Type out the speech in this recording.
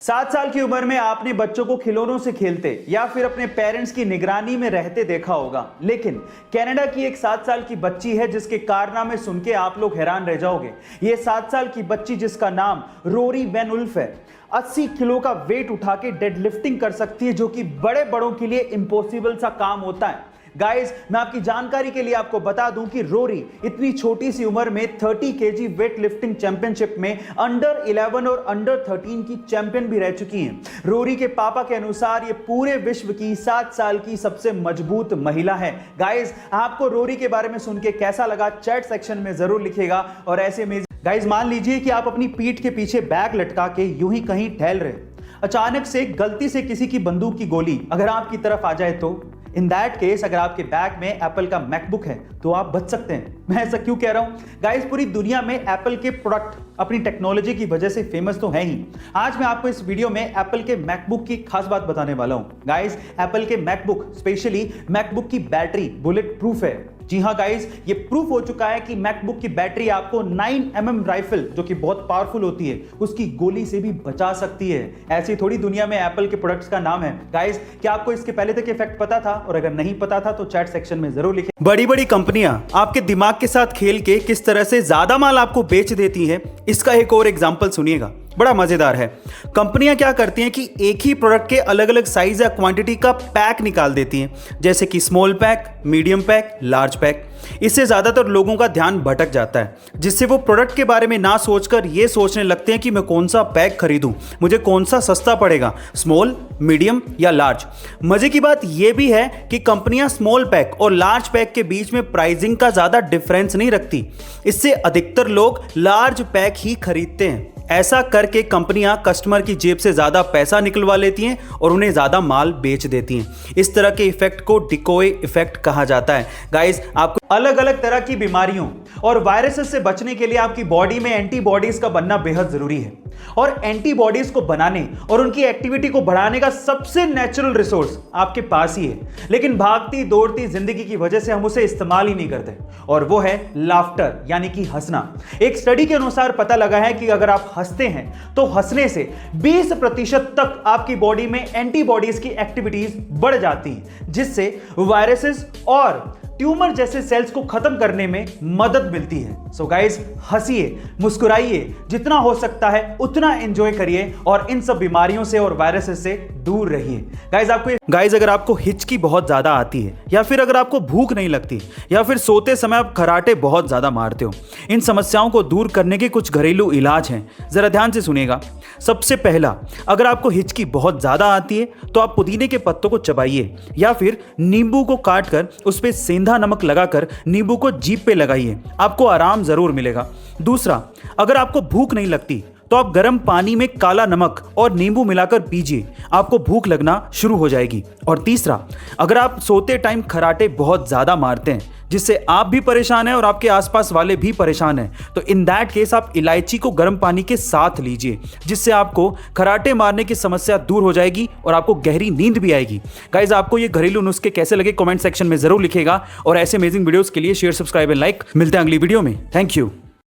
7 साल की उम्र में आपने बच्चों को खिलौनों से खेलते या फिर अपने पेरेंट्स की निगरानी में रहते देखा होगा, लेकिन कनाडा की एक 7 साल की बच्ची है जिसके कारनामे सुन के आप लोग हैरान रह जाओगे। ये 7 साल की बच्ची जिसका नाम रोरी वैन उल्फ है, 80 किलो का वेट उठा के डेड लिफ्टिंग कर सकती है, जो कि बड़े बड़ों के लिए इम्पॉसिबल सा काम होता है। गाइस, मैं आपकी जानकारी के लिए आपको बता दूं कि रोरी इतनी छोटी सी उम्र में 30 केजी वेट लिफ्टिंग चैंपियनशिप में अंडर 11 और अंडर 13 की चैंपियन भी रह चुकी हैं। रोरी के पापा के अनुसार ये पूरे विश्व की 7 साल की सबसे मजबूत महिला है। गाइस, आपको रोरी के बारे में सुन के कैसा लगा चैट सेक्शन में जरूर लिखिएगा। और ऐसे में गाइस, मान लीजिए कि आप अपनी पीठ के पीछे बैग लटका के यूं ही कहीं टहल रहे, अचानक से गलती से किसी की बंदूक की गोली अगर आपकी तरफ आ जाए तो इन दैट केस अगर आपके बैग में एप्पल का मैकबुक है तो आप बच सकते हैं। मैं ऐसा क्यों कह रहा हूं? गाइस, पूरी दुनिया में एप्पल के प्रोडक्ट अपनी टेक्नोलॉजी की वजह से फेमस तो है ही। आज मैं आपको इस वीडियो में एप्पल के मैकबुक की खास बात बताने वाला हूं। गाइस, एप्पल के मैकबुक, स्पेशली मैकबुक की बैटरी बुलेट प्रूफ है। जी हाँ गाइस, ये प्रूफ हो चुका है कि मैकबुक की बैटरी आपको 9mm राइफल, जो कि बहुत पावरफुल होती है, उसकी गोली से भी बचा सकती है। ऐसी थोड़ी दुनिया में एप्पल के प्रोडक्ट्स का नाम है। गाइस, क्या आपको इसके पहले तक इफेक्ट पता था? और अगर नहीं पता था तो चैट सेक्शन में जरूर लिखें। बड़ी बड़ी कंपनियां आपके दिमाग के साथ खेल के किस तरह से ज्यादा माल आपको बेच देती है, इसका एक और एग्जांपल सुनिएगा, बड़ा मजेदार है। कंपनियां क्या करती हैं कि एक ही प्रोडक्ट के अलग अलग साइज या क्वांटिटी का पैक निकाल देती हैं, जैसे कि small pack, medium pack, large pack. इससे ज्यादातर लोगों का ध्यान भटक जाता है, जिससे वो प्रोडक्ट के बारे में ना सोचकर ये सोचने लगते हैं कि मैं कौन सा पैक खरीदूं, मुझे कौन सा सस्ता पड़ेगा, स्मॉल, मीडियम या लार्ज। मजे की बात यह भी है कि कंपनियां स्मॉल पैक और लार्ज पैक के बीच में प्राइसिंग का ज्यादा डिफरेंस नहीं रखती। इससे अधिकतर लोग लार्ज पैक ही खरीदते हैं। ऐसा करके कंपनियां कस्टमर की जेब से ज्यादा पैसा निकलवा लेती हैं और उन्हें ज्यादा माल बेच देती हैं। इस तरह के इफेक्ट को डिकोय इफेक्ट कहा जाता है। गाइस, आपको अलग अलग तरह की बीमारियों और वायरसेस से बचने के लिए आपकी बॉडी में एंटीबॉडीज का बनना बेहद जरूरी है। और एंटीबॉडीज को बनाने और उनकी एक्टिविटी को बढ़ाने का सबसे नेचुरल रिसोर्स आपके पास ही है, लेकिन भागती दौड़ती जिंदगी की वजह से हम उसे इस्तेमाल ही नहीं करते, और वो है लाफ्टर, यानी कि हंसना। एक स्टडी के अनुसार पता लगा है कि अगर आप हंसते हैं तो हंसने से 20% तक आपकी बॉडी में एंटीबॉडीज की एक्टिविटीज बढ़ जाती हैं, जिससे वायरसेस और ट्यूमर जैसे सेल्स को खत्म करने में मदद मिलती है। सो गाइस, हंसिए, मुस्कुराइए, जितना हो सकता है उतना एंजॉय करिए और इन सब बीमारियों से और वायरसेस से दूर रहिए। गाइस, अगर आपको हिचकी बहुत ज्यादा आती है, या फिर अगर आपको भूख नहीं लगती, या फिर सोते समय आप खराटे बहुत ज्यादा मारते हो, इन समस्याओं को दूर करने के कुछ घरेलू इलाज हैं। जरा ध्यान से सुनिएगा। सबसे पहला, अगर आपको हिचकी बहुत ज्यादा आती है तो आप पुदीने के पत्तों को चबाइए, या फिर नींबू को काट कर उस पर सेंधा नमक लगाकर नींबू को जीभ पे लगाइए, आपको आराम जरूर मिलेगा। दूसरा, अगर आपको भूख नहीं लगती तो आप गर्म पानी में काला नमक और नींबू मिलाकर पीजिए, आपको भूख लगना शुरू हो जाएगी। और तीसरा, अगर आप सोते टाइम खराटे बहुत ज्यादा मारते हैं, जिससे आप भी परेशान हैं और आपके आसपास वाले भी परेशान हैं, तो इन दैट केस आप इलायची को गर्म पानी के साथ लीजिए, जिससे आपको खराटे मारने की समस्या दूर हो जाएगी और आपको गहरी नींद भी आएगी। गाइस, आपको ये घरेलू नुस्खे कैसे लगे कमेंट सेक्शन में जरूर लिखिएगा, और ऐसे अमेजिंग वीडियोस के लिए शेयर, सब्सक्राइब एंड लाइक। मिलते हैं अगली वीडियो में। Thank you.